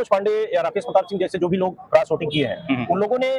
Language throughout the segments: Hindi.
मनोज पांडे या राकेश प्रताप सिंह जैसे जो भी लोग क्रॉस वोटिंग किए हैं, उन लोगों ने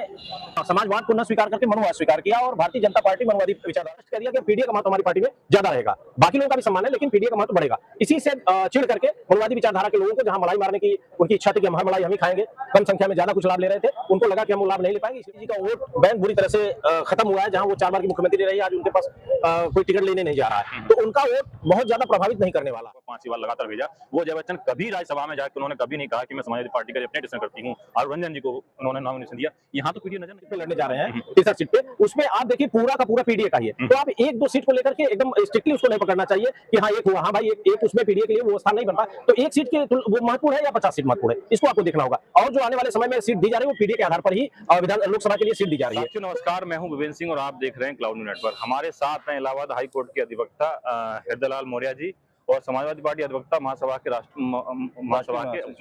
समाजवाद को न स्वीकार करके मनुवाद स्वीकार किया और भारतीय जनता पार्टी मनुवादी विचारधारा कह दिया कि पीडीए का महत्व हमारी पार्टी में ज्यादा रहेगा। बाकी लोगों का भी सम्मान है लेकिन पीडीए का महत्व बढ़ेगा। इसी से चिढ़ करके मनुवादी विचारधारा के लोगों को जहां मलाई मारने की उनकी इच्छा थी कि हम मलाई हम ही खाएंगे, कम संख्या में ज्यादा कुछ लाभ ले रहे थे, उनको लगा कि हम वो लाभ नहीं ले पाएंगे, इसलिए जी का वोट बैंक बुरी तरह से खत्म हुआ है। जहां वो 4 बार की मुख्यमंत्री रही, आज उनके पास कोई टिकट लेने नहीं जा रहा है, तो उनका वोट बहुत ज्यादा प्रभावित नहीं करने वाला। 5 बार लगातार भेजा। वो जय बच्चन कभी राज्यसभा में जाकर उन्होंने कभी नहीं कहा कि मैं समाजवादी पार्टी का रिप्रेजेंटेशन करती हूँ और रंजन जी को उन्होंने नॉमिनेशन दिया। यहाँ तो पीडीए नजर पे लड़ने जा रहे हैं 63 सीट पे, उसमें आप देखिए पूरा का पूरा पीडीए का ही है। तो आप 1-2 सीट को लेकर के एकदम स्ट्रिक्टली उसको नहीं पकड़ना चाहिए कि हाँ एक हुआ, हाँ भाई एक उसमें पीडीए के लिए वो स्थान नहीं बनता, तो एक सीट के वो महत्वपूर्ण है या 50 सीट महत्वपूर्ण है, इसको आपको देखना होगा। और जो आने वाले समय में सीट दी जा रही है वो पीडीए के आधार पर ही विधान लोकसभा के लिए सीट दी जा रही है। नमस्कार, मैं हूं विवेन सिंह और आप देख रहे हैं क्लाउड न्यूज़ नेटवर्क। हमारे साथ हैं इलाहाबाद हाई कोर्ट के अधिवक्ता हृदयलाल मौर्य जी और समाजवादी पार्टी अधिवक्ता महासभा के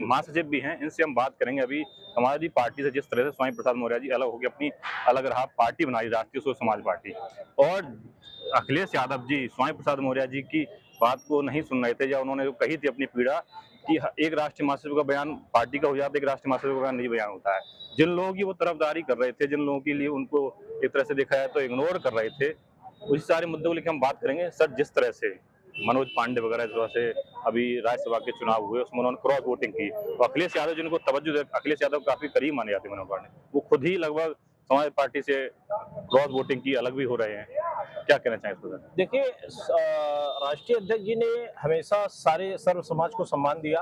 महासचिव भी हैं। इनसे हम बात करेंगे अभी समाजवादी पार्टी से जिस तरह से स्वामी प्रसाद मौर्य जी अलग होकर अपनी अलग रहा पार्टी बनाई, राष्ट्रीय स्वयं समाज पार्टी, और अखिलेश यादव जी स्वामी प्रसाद मौर्य जी की बात को नहीं सुन रहे थे, या उन्होंने जो कही थी अपनी पीड़ा कि एक राष्ट्रीय महासचिव का बयान पार्टी का हो जाता है, एक राष्ट्रीय महासचिव का बयान नहीं बयान होता है। जिन लोगों की वो तरफदारी कर रहे थे, जिन लोगों के लिए उनको एक तरह से देखा जाए तो इग्नोर कर रहे थे, उसी सारे मुद्दों को लेकर हम बात करेंगे। सर, जिस तरह से मनोज पांडे वगैरह जो से अभी राज्यसभा के चुनाव हुए उसमें उन्होंने क्रॉस वोटिंग की, तो अखिलेश यादव जिनको तवज्जो, अखिलेश यादव काफी करीब माने जाते हैं मनोज पांडे, वो खुद ही लगभग समाज पार्टी से क्रॉस वोटिंग की अलग भी हो रहे हैं। क्या कहना चाहें इस पर? देखिए, राष्ट्रीय अध्यक्ष जी ने हमेशा सारे सर्व समाज को सम्मान दिया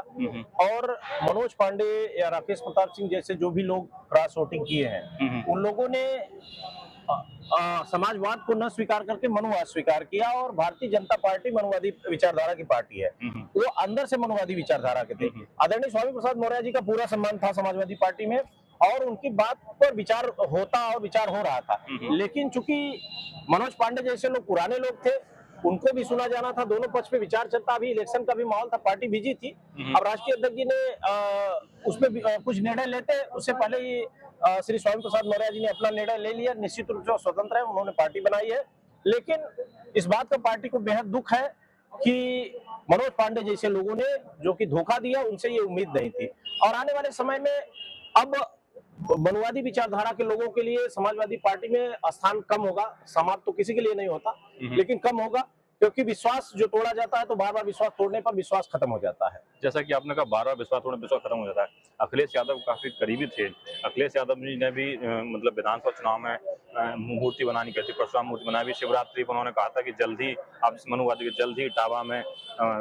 और मनोज पांडे या राकेश प्रताप सिंह जैसे जो भी लोग क्रॉस वोटिंग किए हैं, उन लोगों ने समाजवाद को न स्वीकार करके मनुवाद स्वीकार किया और भारतीय जनता पार्टी मनुवादी विचारधारा की पार्टी है। वो अंदर से मनुवादी विचारधारा के थे। आदरणीय स्वामी प्रसाद मौर्य जी का पूरा सम्मान था समाजवादी पार्टी में और उनकी बात पर विचार होता और विचार हो रहा था, लेकिन चूंकि मनोज पांडे जैसे लोग पुराने लोग थे, उनको भी सुना जाना था, दोनों पक्ष पे विचार चलता, अभी इलेक्शन का भी माहौल था, पार्टी बिजी थी। अब राष्ट्रीय अध्यक्ष जी ने उसमें कुछ निर्णय लेते, उससे पहले ही श्री स्वामी प्रसाद मौर्य जी ने अपना निर्णय ले लिया। निश्चित रूप से स्वतंत्र है, उन्होंने पार्टी बनाई है, लेकिन इस बात का पार्टी को बेहद दुख है कि मनोज पांडे जैसे लोगों ने जो कि धोखा दिया, उनसे ये उम्मीद नहीं थी। और आने वाले समय में अब मनुवादी विचारधारा के लोगों के लिए समाजवादी पार्टी में स्थान कम होगा। समाप्त तो किसी के लिए नहीं होता, लेकिन कम होगा, क्योंकि विश्वास जो तोड़ा जाता है तो बार बार विश्वास तोड़ने पर विश्वास खत्म हो जाता है। जैसा कि आपने कहा, बार बार विश्वास तोड़ने विश्वास खत्म हो जाता है। अखिलेश यादव काफी करीबी थे। अखिलेश यादव जी ने भी मतलब विधानसभा चुनाव में मूर्ति बनानी कहती, परशुराम मूर्ति बनाई भी। शिवरात्रि पर उन्होंने कहा था कि जल्द ही आप इस मनुवादी के जल्द ही इटावा में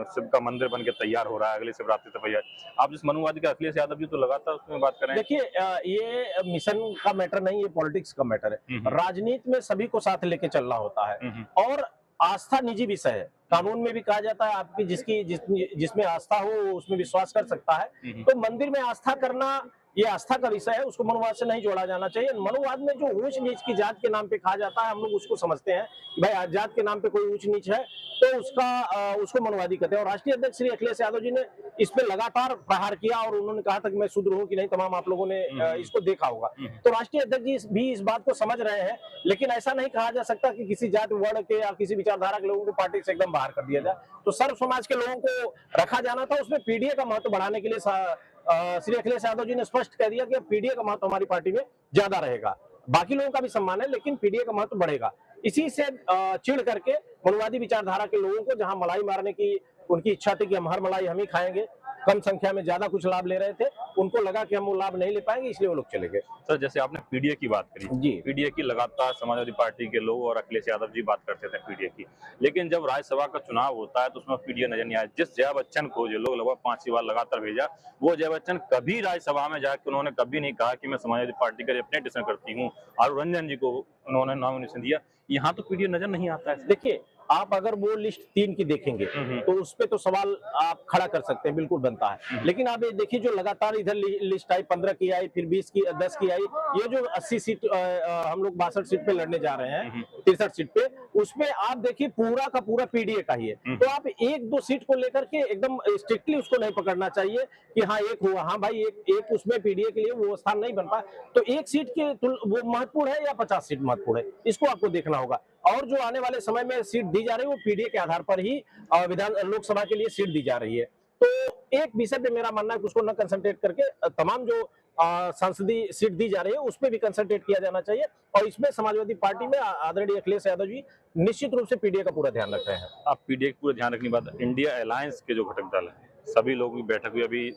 शिव का मंदिर बन के तैयार हो रहा है, अगले शिवरात्रि तक भैया। आप जिस मनुवादी का अखिलेश यादव जी तो लगातार उसमें बात करें। देखिए, ये मिशन का मैटर नहीं, ये पॉलिटिक्स का मैटर है। राजनीति में सभी को साथ लेके चलना होता है और आस्था निजी विषय है। कानून में भी कहा जाता है आपकी जिसमें आस्था हो उसमें विश्वास कर सकता है। तो मंदिर में आस्था करना ये आस्था का विषय है, उसको मनुवाद से नहीं जोड़ा जाना चाहिए। मनुवाद में जो ऊंच नीच की जात के नाम पे कहा जाता है, हम लोग उसको समझते हैं कि भाई जात के नाम पे कोई ऊंच नीच है तो उसको मनुवादी कहते हैं। और राष्ट्रीय अध्यक्ष श्री अखिलेश यादव जी ने इस पे लगातार प्रहार किया और उन्होंने कहा था कि मैं शुद्र हूं कि नहीं, तमाम आप लोगों ने इसको देखा होगा। तो राष्ट्रीय अध्यक्ष जी भी इस बात को समझ रहे हैं, लेकिन ऐसा नहीं कहा जा सकता कि किसी जात वर्ण के या किसी विचारधारा के लोगों को पार्टी से एकदम बाहर कर दिया जाए। तो सर्व समाज के लोगों को रखा जाना था, उसमें पीडीए का महत्व बढ़ाने के लिए श्री अखिलेश यादव जी ने स्पष्ट कह दिया कि पीडीए का महत्व हमारी पार्टी में ज्यादा रहेगा। बाकी लोगों का भी सम्मान है, लेकिन पीडीए का महत्व बढ़ेगा। इसी से चिढ़ करके मनुवादी विचारधारा के लोगों को जहां मलाई मारने की उनकी इच्छा थी कि हम हर मलाई हम ही खाएंगे, कम संख्या में ज्यादा कुछ लाभ ले रहे थे, उनको लगा कि हम वो लाभ नहीं ले पाएंगे, इसलिए वो लोग चले गए। सर, जैसे आपने पीडीए की बात करी जी, पीडीए की लगातार समाजवादी पार्टी के लोग और अखिलेश यादव जी बात करते थे पीडीए की, लेकिन जब राज्यसभा का चुनाव होता है तो उसमें पीडीए नजर नहीं आया। जिस जया बच्चन को जो लोग लगभग 5 बार लगातार भेजा, वो जया बच्चन कभी राज्यसभा में जाकर उन्होंने कभी नहीं कहा कि मैं समाजवादी पार्टी का रिप्रेजेंटेशन करती हूँ, और रंजन जी को उन्होंने नॉमिनेशन दिया। यहाँ तो पीडीए नजर नहीं आता है। देखिए, आप अगर वो लिस्ट 3 की देखेंगे तो उस पे तो सवाल आप खड़ा कर सकते हैं, बिल्कुल बनता है। लेकिन आप ये देखिए जो लगातार इधर लिस्ट आई, 15 की आई, फिर 20 की, 10 की आई, ये जो 80 सीट हम लोग 62 सीट पे लड़ने जा रहे हैं, 63 सीट पे, उसमें आप देखिए पूरा का पूरा पीडीए का ही है। तो आप 1-2 सीट को लेकर के एकदम स्ट्रिक्टली उसको नहीं पकड़ना चाहिए कि हाँ एक हुआ, हाँ भाई एक उसमें पीडीए के लिए वो स्थान नहीं बन पाया, तो एक सीट के वो महत्वपूर्ण है या 50 सीट महत्वपूर्ण है, इसको आपको देखना होगा। और जो आने वाले समय में सीट दी जा रही है वो पीडीए के आधार पर ही विधान लोकसभा के लिए सीट दी जा रही है। तो एक विषय पे मेरा मानना है कि उसको न कंसंट्रेट करके तमाम जो संसदीय सीट दी जा रही है उस पर भी कंसंट्रेट किया जाना चाहिए। और इसमें समाजवादी पार्टी में आदरणीय अखिलेश यादव जी निश्चित रूप से पीडीए का पूरा ध्यान रख रहे हैं। आप पीडीए की पूरा ध्यान रखने की बात, इंडिया अलायंस के जो घटक दल है सभी लोग की बैठक हुई, अभी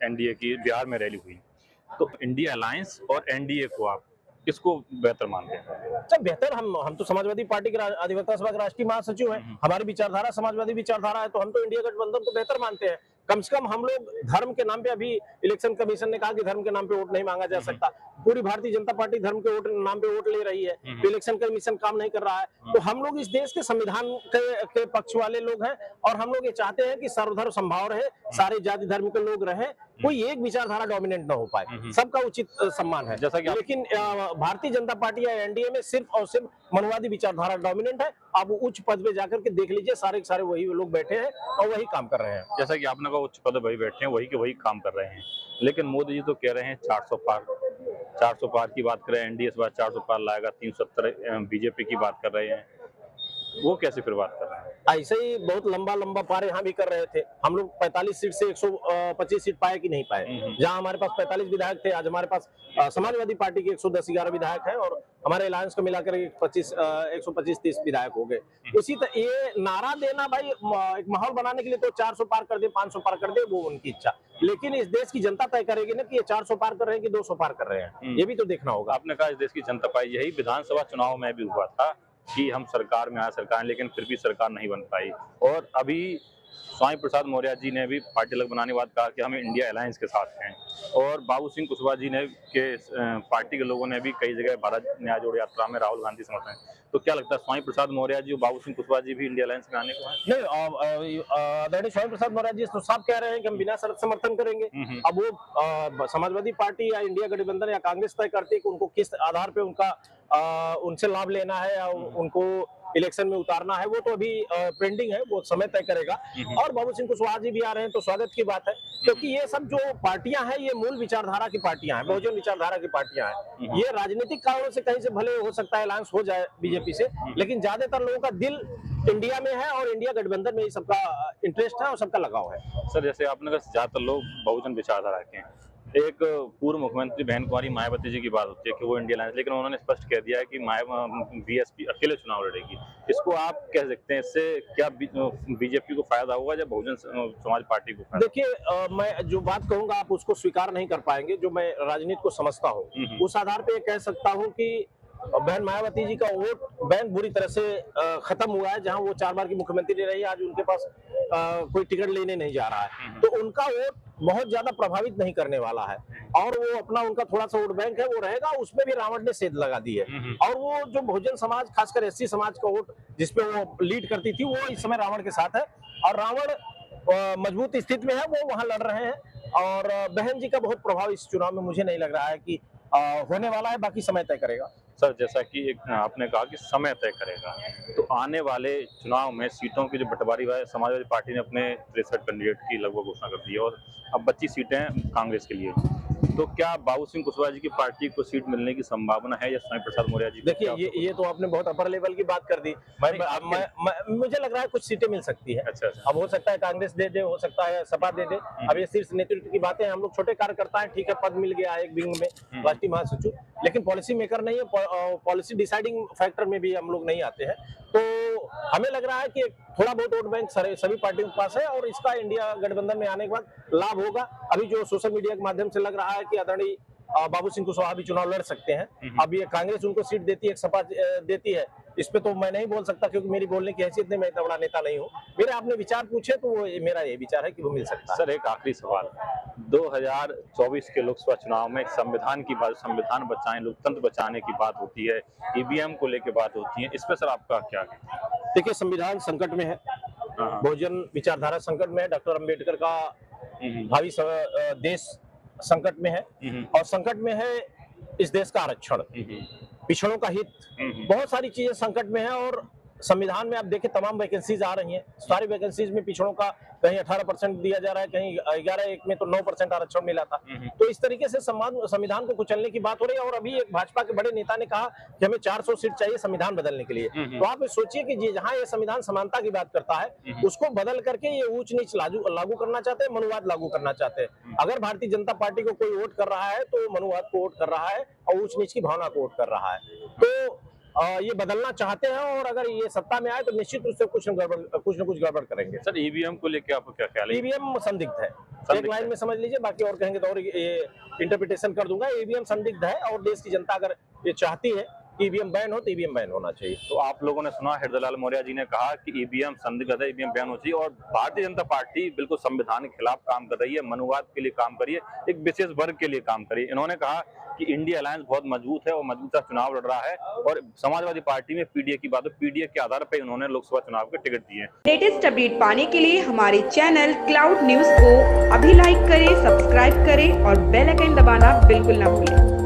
एनडीए की बिहार में रैली हुई, तो इंडिया अलायंस और एनडीए को आप किसको बेहतर मानते हैं? अच्छा, बेहतर हम तो समाजवादी पार्टी के अधिवक्ता सभा के राष्ट्रीय महासचिव हैं, हमारी विचारधारा समाजवादी विचारधारा है, तो हम तो इंडिया गठबंधन को बेहतर मानते हैं। कम से कम हम लोग धर्म के नाम पे, अभी इलेक्शन कमीशन ने कहा कि धर्म के नाम पे वोट नहीं मांगा जा सकता, पूरी भारतीय जनता पार्टी धर्म के वोट नाम पे वोट ले रही है, तो इलेक्शन कमीशन काम नहीं कर रहा है। तो हम लोग इस देश के संविधान के पक्ष वाले लोग हैं और हम लोग ये चाहते हैं कि सर्वधर्म संभाव रहे, सारे जाति धर्म के लोग रहे, कोई एक विचारधारा डोमिनेट ना हो पाए, सबका उचित सम्मान है। जैसा कि लेकिन भारतीय जनता पार्टी या एनडीए में सिर्फ और सिर्फ मनवादी विचारधारा डोमिनेंट है। आप उच्च पद पे जाकर के देख लीजिए, सारे के सारे वही लोग बैठे हैं और वही काम कर रहे हैं। जैसा कि आपने कहा उच्च पद वही बैठे हैं, वही के वही काम कर रहे हैं, लेकिन मोदी जी तो कह रहे हैं 400 पार की बात कर रहे हैं, एनडीए इस बार 400 पार लाएगा, 370 बीजेपी की बात कर रहे हैं, वो कैसे फिर बात कर रहे हैं? ऐसे ही बहुत लंबा पार यहाँ भी कर रहे थे। हम लोग 45 सीट से 125 सीट पाए कि नहीं पाए। जहाँ हमारे पास 45 विधायक थे, आज हमारे पास समाजवादी पार्टी के 110-11 विधायक हैं और हमारे अलायंस को मिलाकर 125-30 विधायक हो गए। उसी तरह ये नारा देना भाई एक माहौल बनाने के लिए, तो 400 पार कर दे, 500 पार कर दे, वो उनकी इच्छा, लेकिन इस देश की जनता तय करेगी ना कि ये 400 पार कर रहे हैं कि 200 पार कर रहे हैं, ये भी तो देखना होगा। आपने कहा इस देश की जनता पाई, यही विधानसभा चुनाव में भी हुआ था कि हम सरकार में आए सरकार, लेकिन फिर भी सरकार नहीं बन पाई। और अभी स्वामी प्रसाद मौर्य जी ने भी पार्टी अलग बनाने के बाद कहा कि हम इंडिया अलायंस के साथ हैं, और बाबू सिंह कुशवाहा जी ने के पार्टी के लोगों ने भी कई जगह भारत न्याय जोड़ यात्रा में राहुल गांधी समर्थन। तो क्या लगता है स्वामी प्रसाद मौर्य जी और बाबू सिंह कुशवाहा जी भी इंडिया अलायंस में आने को हैं? नहीं, आदरणीय स्वामी प्रसाद मौर्य जी तो साफ कह रहे हैं कि हम बिना शर्त समर्थन करेंगे। अब वो समाजवादी पार्टी या इंडिया गठबंधन या कांग्रेस तय करती है कि उनको किस आधार पे उनसे लाभ लेना है या उनको इलेक्शन में उतारना है, वो तो अभी पेंडिंग है, वो समय तय करेगा। और बाबू सिंह कुशवाहा जी भी आ रहे हैं तो स्वागत की बात है, क्योंकि ये सब जो पार्टियां हैं ये मूल विचारधारा की पार्टियां हैं, बहुजन विचारधारा की पार्टियां हैं। ये राजनीतिक कारणों से कहीं से भले हो सकता है अलायंस हो जाए बीजेपी से, लेकिन ज्यादातर लोगों का दिल इंडिया में है और इंडिया गठबंधन में ही सबका इंटरेस्ट है और सबका लगाव है। सर, जैसे आपने कहा ज्यादातर लोग बहुजन विचारधारा के हैं, एक पूर्व मुख्यमंत्री बहन कुमारी मायावती जी की बात होती है कि वो इंडिया अलायंस, लेकिन उन्होंने स्पष्ट कह दिया है कि बीएसपी अकेले चुनाव लड़ेगी। इसको आप कह सकते हैं, इससे क्या बीजेपी को फायदा होगा या बहुजन समाज पार्टी को फायदा? देखिए, मैं जो बात कहूंगा आप उसको स्वीकार नहीं कर पाएंगे, जो मैं राजनीति को समझता हूँ उस आधार पे कह सकता हूँ कि बहन मायावती जी का वोट बैंक बुरी तरह से खत्म हुआ है। जहां वो 4 बार की मुख्यमंत्री रही, आज उनके पास कोई टिकट लेने नहीं जा रहा है, तो उनका वोट बहुत ज्यादा प्रभावित नहीं करने वाला है। और वो अपना उनका थोड़ा सा वोट बैंक है वो रहेगा, उसमें भी रावण ने सेध लगा दी है। और वो जो बहुजन समाज, खासकर एससी समाज का वोट जिसपे वो लीड करती थी, वो इस समय रावण के साथ है और रावण मजबूत स्थिति में है, वो वहां लड़ रहे हैं। और बहन जी का बहुत प्रभाव इस चुनाव में मुझे नहीं लग रहा है कि होने वाला है, बाकी समय तय करेगा। सर, जैसा कि आपने कहा कि समय तय करेगा, तो आने वाले चुनाव में सीटों की जो बंटवारी है, समाजवादी पार्टी ने अपने 63 कैंडिडेट की लगभग घोषणा कर दी है और अब 25 सीटें कांग्रेस के लिए। तो क्या बाबू सिंह कुशवाहा जी की पार्टी को सीट मिलने की संभावना है या स्वामी प्रसाद मौर्य जी? देखिए, ये तो आपने बहुत अपर लेवल की बात कर दी। मुझे लग रहा है कुछ सीटें मिल सकती है। अच्छा। अब हो सकता है कांग्रेस दे दे, हो सकता है सपा दे दे। अब ये शीर्ष नेतृत्व की बातें, हम लोग छोटे कार्यकर्ता हैं, ठीक है, पद मिल गया एक विंग में राष्ट्रीय महासचिव, लेकिन पॉलिसी मेकर नहीं है, पॉलिसी डिसाइडिंग फैक्टर में भी हम लोग नहीं आते हैं। तो हमें लग रहा है कि थोड़ा बहुत वोट बैंक सभी पार्टियों के पास है और इसका इंडिया गठबंधन में आने के बाद लाभ होगा। अभी जो सोशल मीडिया के माध्यम से लग रहा है कि आदरणीय बाबू सिंह कुशवाहा भी चुनाव लड़ सकते हैं। अब ये कांग्रेस उनको सीट देती है, सपा देती है, इस पे तो मैं नहीं बोल सकता क्योंकि मेरी बोलने की हैसियत नहीं, मैं इतना बड़ा नेता नहीं हूँ। मेरे आपने विचार पूछे तो वो मेरा ये विचार है कि वो मिल सकता है। सर, एक आखिरी सवाल, 2024 के लोकसभा चुनाव में संविधान की बात, संविधान बचाएं, लोकतंत्र बचाने की बात होती है, ईवीएम को लेकर बात होती है, इस पे सर आपका क्या है? देखिए, संविधान संकट में है, बहुजन विचारधारा संकट में है, डॉक्टर अम्बेडकर का भावी देश संकट में है और संकट में है इस देश का आरक्षण, पिछड़ों का हित, बहुत सारी चीजें संकट में है और संविधान में आप देखें तमाम वैकेंसीज आ रही हैं, सारी वैकेंसीज में पिछड़ों का कहीं 18% दिया जा रहा है, कहीं 11 में तो 9% आरक्षण मिला था। तो इस तरीके से संविधान को कुचलने की बात हो रही है। और अभी एक भाजपा के बड़े नेता ने कहा कि हमें 400 सीट चाहिए संविधान बदलने के लिए। तो आप सोचिए कि जहां ये संविधान समानता की बात करता है उसको बदल करके ये ऊंच नीच लागू करना चाहते हैं, मनुवाद लागू करना चाहते हैं। अगर भारतीय जनता पार्टी को कोई वोट कर रहा है तो मनुवाद को वोट कर रहा है और ऊंच नीच की भावना को वोट कर रहा है। तो ये बदलना चाहते हैं और अगर ये सत्ता में आए तो निश्चित रूप से कुछ न कुछ गड़बड़ करेंगे। सर ईवीएम को लेकर आपको क्या ख्याल है? ईवीएम संदिग्ध है, एक लाइन में समझ लीजिए, बाकी और कहेंगे तो और ये इंटरप्रिटेशन कर दूंगा। ईवीएम संदिग्ध है और देश की जनता अगर ये चाहती है कि ईवीएम बैन हो तो ईवीएम बैन होना चाहिए। तो आप लोगों ने सुना हृदयलाल मौर्य जी ने कहा कि ईवीएम संदिग्ध है, ईवीएम बैन हो चाहिए, और भारतीय जनता पार्टी बिल्कुल संविधान के खिलाफ काम कर रही है, मनुवाद के लिए काम कर रही है, एक विशेष वर्ग के लिए काम कर रही है। इन्होंने कहा कि इंडिया अलायंस बहुत मजबूत है और मजबूत चुनाव लड़ रहा है, और समाजवादी पार्टी में पीडीए की बात है, पीडीए के आधार पर इन्होंने लोकसभा चुनाव के टिकट दिए। लेटेस्ट अपडेट पाने के लिए हमारे चैनल क्लाउड न्यूज को अभी लाइक करें, सब्सक्राइब करें और बेल आइकन दबाना बिल्कुल ना भूलें।